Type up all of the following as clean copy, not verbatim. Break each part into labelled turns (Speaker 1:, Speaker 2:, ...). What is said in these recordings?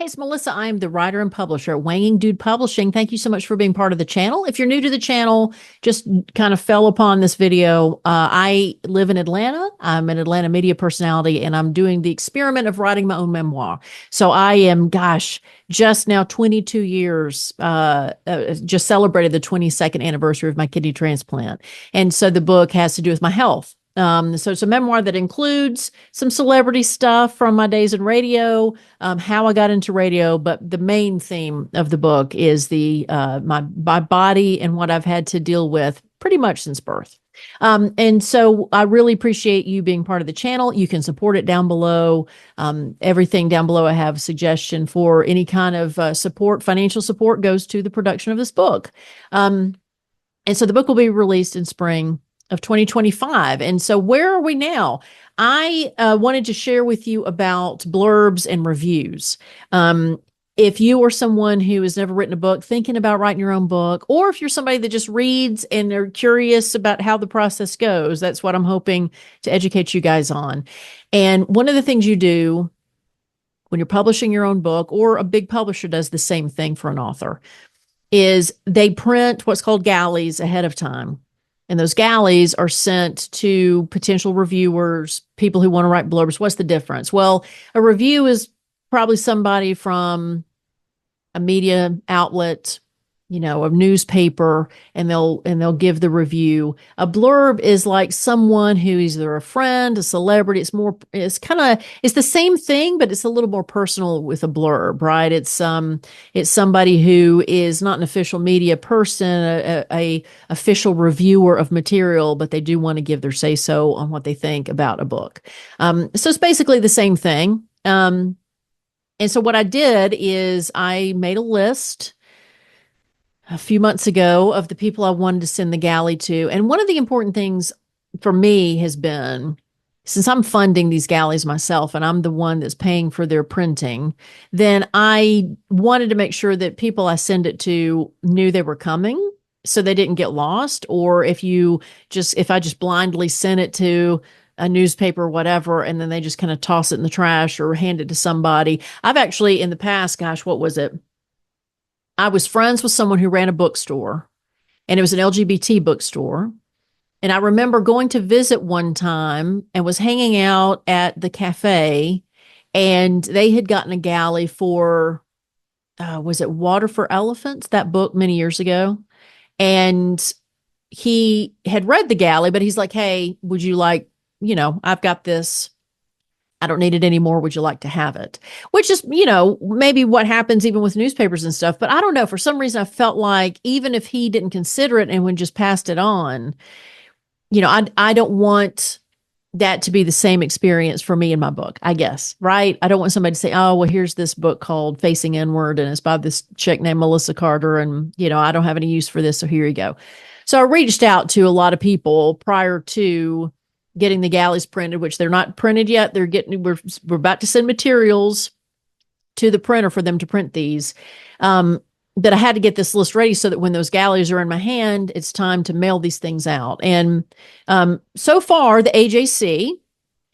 Speaker 1: Hey, it's Melissa. I'm the writer and publisher at Wanging Dude Publishing. Thank you so much for being part of the channel. If you're new to the channel, just kind of fell upon this video. I live in Atlanta. I'm an Atlanta media personality, and I'm doing the experiment of writing my own memoir. So I am, just now 22 years, just celebrated the 22nd anniversary of my kidney transplant. And so the book has to do with my health. So it's a memoir that includes some celebrity stuff from my days in radio, how I got into radio, but the main theme of the book is the my body and what I've had to deal with pretty much since birth. And so I really appreciate you being part of the channel. You can support it down below. Everything down below, I have a suggestion for any kind of support. Financial support goes to the production of this book. And so the book will be released in spring of 2025. And so where are we now? I wanted to share with you about blurbs and reviews. If you are someone who has never written a book, thinking about writing your own book, or if you're somebody that just reads and they're curious about how the process goes, that's what I'm hoping to educate you guys on. And one of the things you do when you're publishing your own book, or a big publisher does the same thing for an author, is they print what's called galleys ahead of time. And those galleys are sent to potential reviewers, people who want to write blurbs. What's the difference? Well, a review is probably somebody from a media outlet, a newspaper, and they'll give the review. A blurb is like someone who is either a friend, a celebrity. It's the same thing, but it's a little more personal with a blurb, right? It's somebody who is not an official media person, a official reviewer of material, but they do want to give their say so on what they think about a book. So it's basically the same thing. And so what I did is I made a list a few months ago of the people I wanted to send the galley to. And one of the important things for me has been, since I'm funding these galleys myself and I'm the one that's paying for their printing, then I wanted to make sure that people I send it to knew they were coming so they didn't get lost. Or if I just blindly sent it to a newspaper or whatever, and then they just kind of toss it in the trash or hand it to somebody. I've actually in the past, what was it? I was friends with someone who ran a bookstore, and it was an LGBT bookstore. And I remember going to visit one time and was hanging out at the cafe, and they had gotten a galley for, was it Water for Elephants, that book many years ago? And he had read the galley, but he's like, hey, would you like, I've got this. I don't need it anymore. Would you like to have it? Which is, maybe what happens even with newspapers and stuff. But I don't know. For some reason, I felt like even if he didn't consider it and would just passed it on, I don't want that to be the same experience for me in my book, I guess, right? I don't want somebody to say, oh, well, here's this book called Facing Inward, and it's by this chick named Melissa Carter, and, I don't have any use for this, so here you go. So I reached out to a lot of people prior to getting the galleys printed, which they're not printed yet. We're about to send materials to the printer for them to print these. That I had to get this list ready so that when those galleys are in my hand, it's time to mail these things out. And so far, the AJC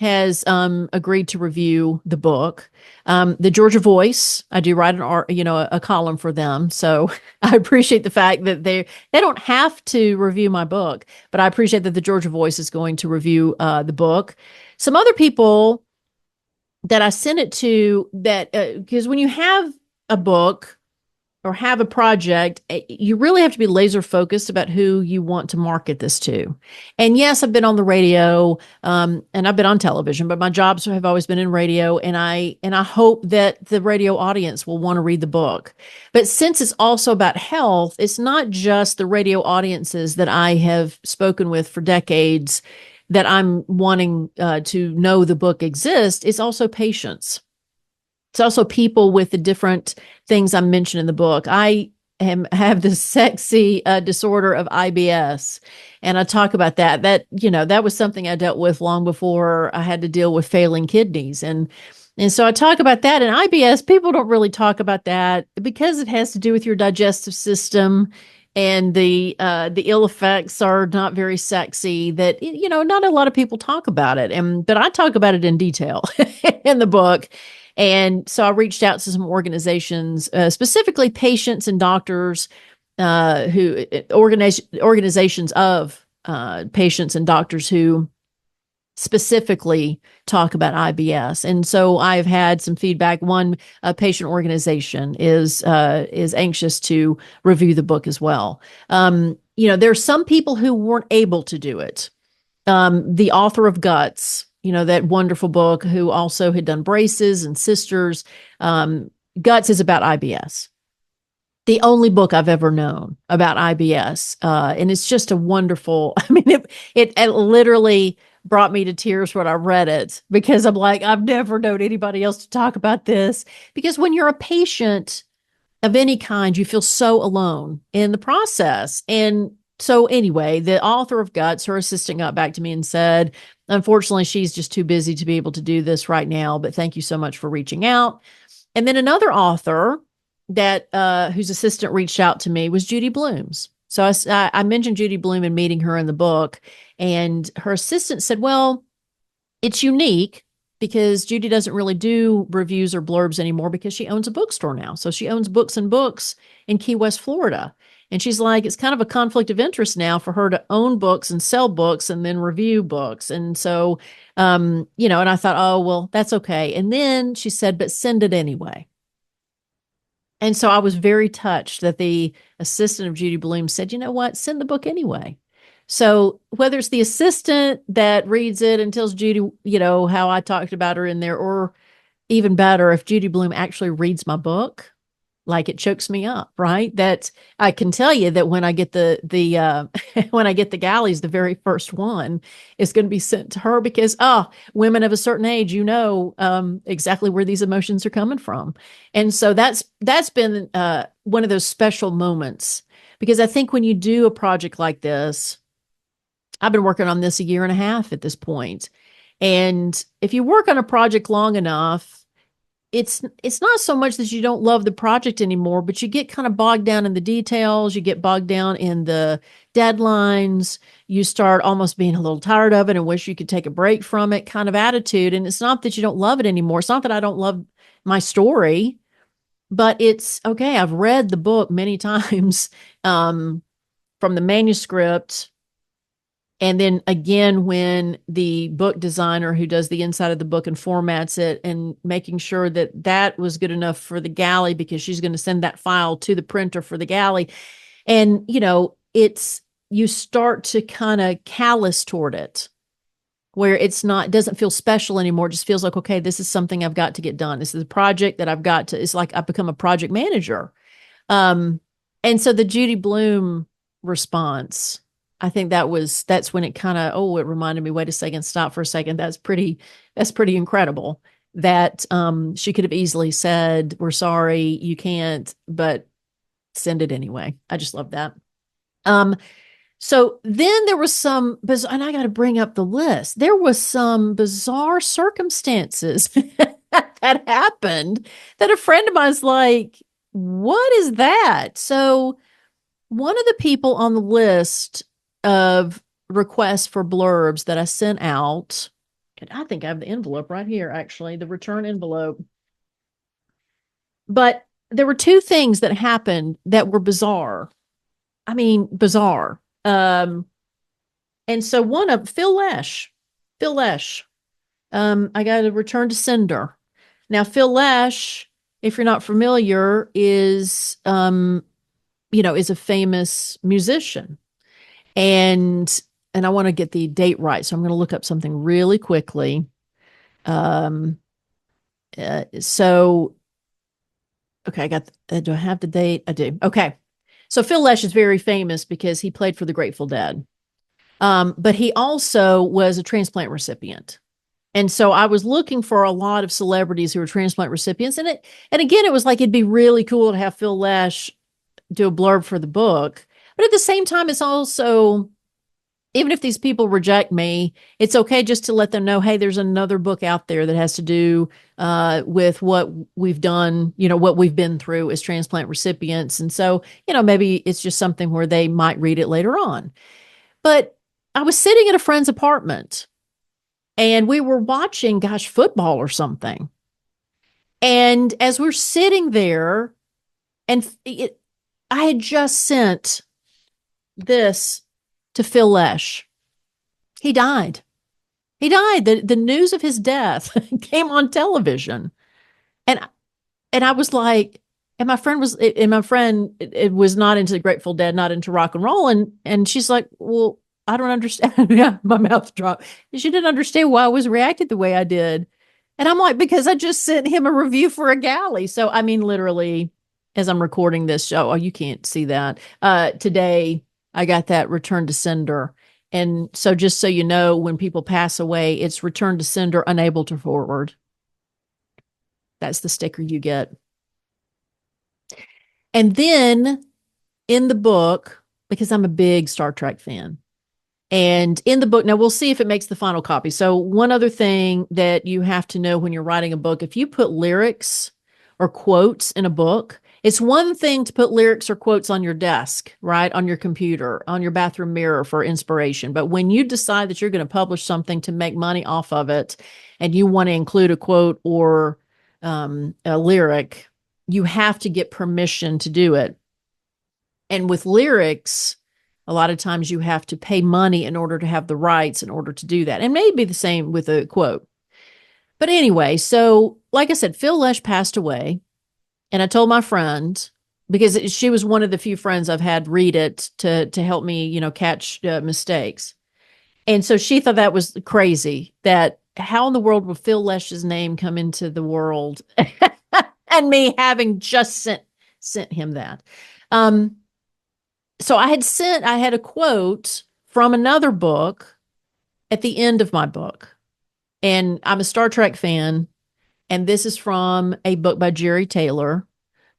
Speaker 1: has agreed to review the book. The Georgia Voice, I do write a column for them. So I appreciate the fact that they don't have to review my book, but I appreciate that the Georgia Voice is going to review the book. Some other people that I sent it to, that because when you have a book or have a project, you really have to be laser focused about who you want to market this to. And yes, I've been on the radio, and I've been on television, but my jobs have always been in radio. And I hope that the radio audience will want to read the book. But since it's also about health, it's not just the radio audiences that I have spoken with for decades that I'm wanting to know the book exists. It's also patients. It's also people with the different things I mentioned in the book. I have this sexy disorder of IBS, and I talk about that. That was something I dealt with long before I had to deal with failing kidneys, and so I talk about that. And IBS, people don't really talk about that because it has to do with your digestive system, and the ill effects are not very sexy. That not a lot of people talk about it, but I talk about it in detail in the book. And so I reached out to some organizations, specifically patients and doctors, who organizations of patients and doctors who specifically talk about IBS. And so I've had some feedback. One patient organization is anxious to review the book as well. There's some people who weren't able to do it. The author of Guts, that wonderful book, who also had done Braces and Sisters. Guts is about IBS. The only book I've ever known about IBS. And it's just a wonderful, I mean, it literally brought me to tears when I read it, because I'm like, I've never known anybody else to talk about this. Because when you're a patient of any kind, you feel so alone in the process. And so anyway, the author of Guts, her assistant, got back to me and said, unfortunately, she's just too busy to be able to do this right now, but thank you so much for reaching out. And then another author that whose assistant reached out to me was Judy Blume's. So I mentioned Judy Blume and meeting her in the book, and her assistant said, well, it's unique because Judy doesn't really do reviews or blurbs anymore because she owns a bookstore now. So she owns Books and Books in Key West, Florida. And she's like, it's kind of a conflict of interest now for her to own books and sell books and then review books. And so, and I thought, oh, well, that's okay. And then she said, but send it anyway. And so I was very touched that the assistant of Judy Blume said, you know what, send the book anyway. So whether it's the assistant that reads it and tells Judy, how I talked about her in there, or even better, if Judy Blume actually reads my book, like, it chokes me up, right? That I can tell you that when I get the when I get the galleys, the very first one is going to be sent to her, because women of a certain age, exactly where these emotions are coming from. And so that's been one of those special moments, because I think when you do a project like this, I've been working on this a year and a half at this point. And if you work on a project long enough, it's not so much that you don't love the project anymore, but you get kind of bogged down in the details. You get bogged down in the deadlines. You start almost being a little tired of it and wish you could take a break from it, kind of attitude. And it's not that you don't love it anymore. It's not that I don't love my story, but it's okay. I've read the book many times, from the manuscript. And then again, when the book designer who does the inside of the book and formats it, and making sure that that was good enough for the galley, because she's going to send that file to the printer for the galley. And, you start to kind of callous toward it, where it doesn't feel special anymore. It just feels like, okay, this is something I've got to get done. This is a project that it's like I've become a project manager. And so the Judy Blume response, I think that's when it kind of, it reminded me, wait a second, stop for a second. That's pretty incredible that she could have easily said, we're sorry, you can't, but send it anyway. I just love that. So then there was some and I got to bring up the list. There was some bizarre circumstances that happened that a friend of mine's like, what is that? So one of the people on the list of requests for blurbs that I sent out, and I think I have the envelope right here, actually, the return envelope. But there were two things that happened that were bizarre. I mean, bizarre. And so one of Phil Lesh, I got a return to sender. Now, Phil Lesh, if you're not familiar, is a famous musician. And I want to get the date right, so I'm going to look up something really quickly. Okay, do I have the date? I do. Okay. So Phil Lesh is very famous because he played for the Grateful Dead. But he also was a transplant recipient. And so I was looking for a lot of celebrities who were transplant recipients. And again, it was like, it'd be really cool to have Phil Lesh do a blurb for the book. But at the same time, it's also, even if these people reject me, it's okay just to let them know, hey, there's another book out there that has to do with what we've done, what we've been through as transplant recipients. And so, maybe it's just something where they might read it later on. But I was sitting at a friend's apartment and we were watching, football or something. And as we're sitting there, and I had just sent this to Phil Lesh. He died. He died. The news of his death came on television. And I was like, and my friend it was not into the Grateful Dead, not into rock and roll. And she's like, well, I don't understand. Yeah, my mouth dropped. She didn't understand why I was reacted the way I did. And I'm like, because I just sent him a review for a galley. So I mean, literally, as I'm recording this show, oh, you can't see that. Today I got that return to sender. And so just so you know, when people pass away, it's return to sender, unable to forward. That's the sticker you get. And then in the book, because I'm a big Star Trek fan, and in the book, now we'll see if it makes the final copy. So, one other thing that you have to know when you're writing a book, if you put lyrics or quotes in a book, it's one thing to put lyrics or quotes on your desk, right? On your computer, on your bathroom mirror for inspiration. But when you decide that you're going to publish something to make money off of it, and you want to include a quote or a lyric, you have to get permission to do it. And with lyrics, a lot of times you have to pay money in order to have the rights in order to do that. And maybe the same with a quote. But anyway, so like I said, Phil Lesh passed away. And I told my friend, because she was one of the few friends I've had read it to help me, catch mistakes. And so she thought that was crazy, that how in the world will Phil Lesh's name come into the world and me having just sent him that. So I had a quote from another book at the end of my book. And I'm a Star Trek fan. And this is from a book by Jeri Taylor,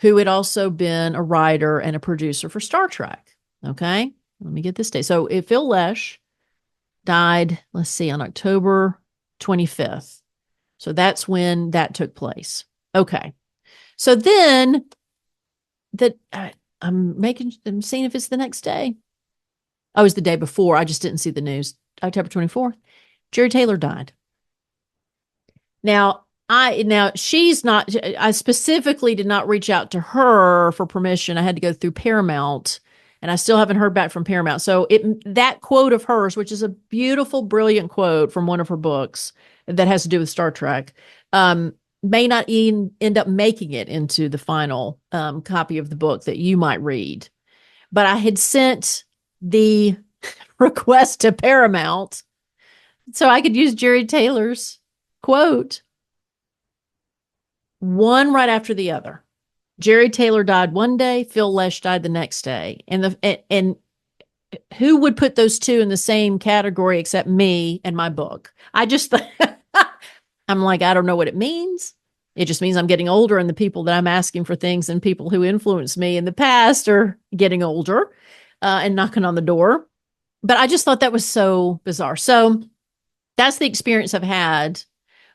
Speaker 1: who had also been a writer and a producer for Star Trek. Okay. Let me get this date. So Phil Lesh died, let's see, on October 25th. So that's when that took place. Okay. So then I'm seeing if it's the next day. Oh, it was the day before. I just didn't see the news. October 24th. Jeri Taylor died. Now she's not, I specifically did not reach out to her for permission. I had to go through Paramount, and I still haven't heard back from Paramount. So that quote of hers, which is a beautiful, brilliant quote from one of her books that has to do with Star Trek, may not even end up making it into the final copy of the book that you might read. But I had sent the request to Paramount so I could use Jeri Taylor's quote, one right after the other. Jeri Taylor died one day, Phil Lesh died the next day. And who would put those two in the same category except me and my book? I just I'm like, I don't know what it means. It just means I'm getting older, and the people that I'm asking for things and people who influenced me in the past are getting older and knocking on the door. But I just thought that was so bizarre. So that's the experience I've had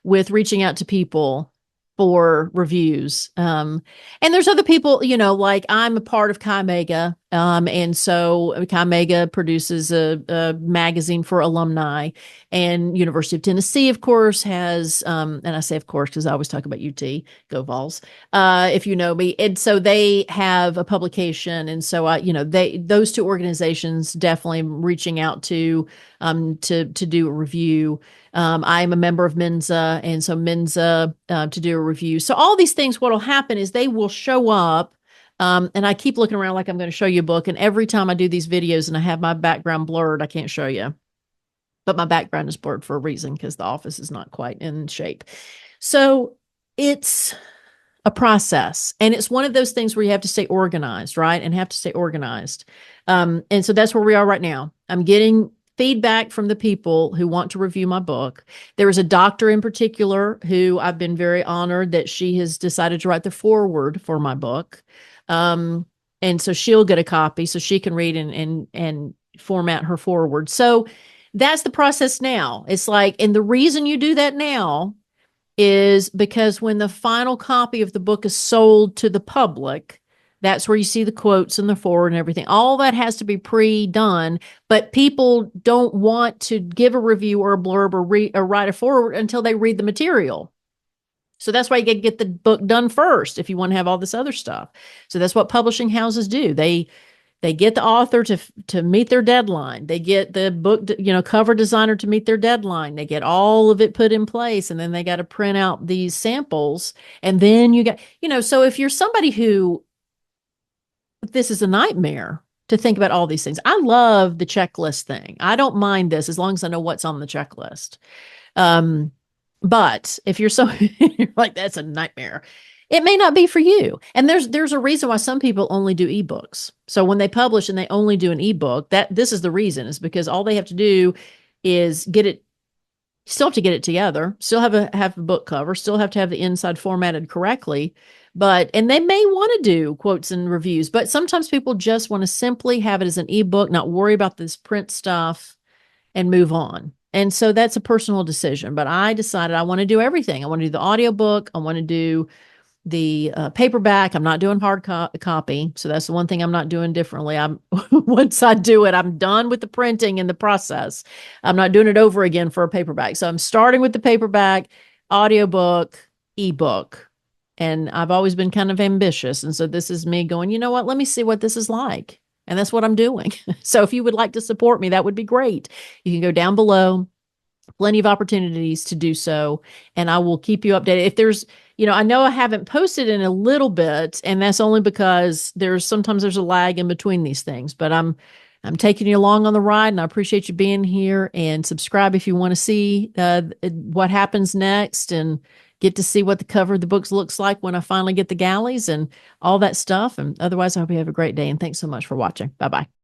Speaker 1: with reaching out to people for reviews. And there's other people, like I'm a part of Chi Mega. And so Chi Mega produces a magazine for alumni, and University of Tennessee, of course, has, and I say, of course, because I always talk about UT, go Vols, if you know me. And so they have a publication. And so those two organizations definitely reaching out to do a review. I'm a member of Mensa, and so Mensa to do a review. So all these things, what will happen is they will show up. And I keep looking around like I'm going to show you a book. And every time I do these videos and I have my background blurred, I can't show you. But my background is blurred for a reason, because the office is not quite in shape. So it's a process. And it's one of those things where you have to stay organized, right? And have to stay organized. And so that's where we are right now. I'm getting feedback from the people who want to review my book. There is a doctor in particular who I've been very honored that she has decided to write the foreword for my book. And so she'll get a copy so she can read and format her foreword. So that's the process now. It's like, and the reason you do that now is because when the final copy of the book is sold to the public, that's where you see the quotes and the forward and everything. All that has to be pre-done, but people don't want to give a review or a blurb or write a forward until they read the material. So that's why you get the book done first if you want to have all this other stuff. So that's what publishing houses do. They get the author to meet their deadline. They get the book, cover designer to meet their deadline. They get all of it put in place, and then they got to print out these samples. And then you got, so if you're somebody who this is a nightmare to think about all these things. I love the checklist thing. I don't mind this as long as I know what's on the checklist. But if you're you're like, that's a nightmare. It may not be for you. And there's a reason why some people only do ebooks. So when they publish and they only do an ebook, this is the reason, is because all they have to do is still have to get it together, still have a book cover, still have to have the inside formatted correctly. And they may want to do quotes and reviews, but sometimes people just want to simply have it as an ebook, not worry about this print stuff and move on. And so that's a personal decision, but I decided I want to do everything. I want to do the audiobook. I want to do the paperback. I'm not doing hard copy. So that's the one thing I'm not doing differently. Once I do it, I'm done with the printing and the process. I'm not doing it over again for a paperback. So I'm starting with the paperback, audiobook, ebook. And I've always been kind of ambitious. And so this is me going, you know what? Let me see what this is like. And that's what I'm doing. So if you would like to support me, that would be great. You can go down below. Plenty of opportunities to do so. And I will keep you updated. If there's, I know I haven't posted in a little bit, and that's only because sometimes there's a lag in between these things, but I'm taking you along on the ride, and I appreciate you being here. And subscribe if you want to see what happens next and get to see what the cover of the books looks like when I finally get the galleys and all that stuff. And otherwise, I hope you have a great day. And thanks so much for watching. Bye-bye.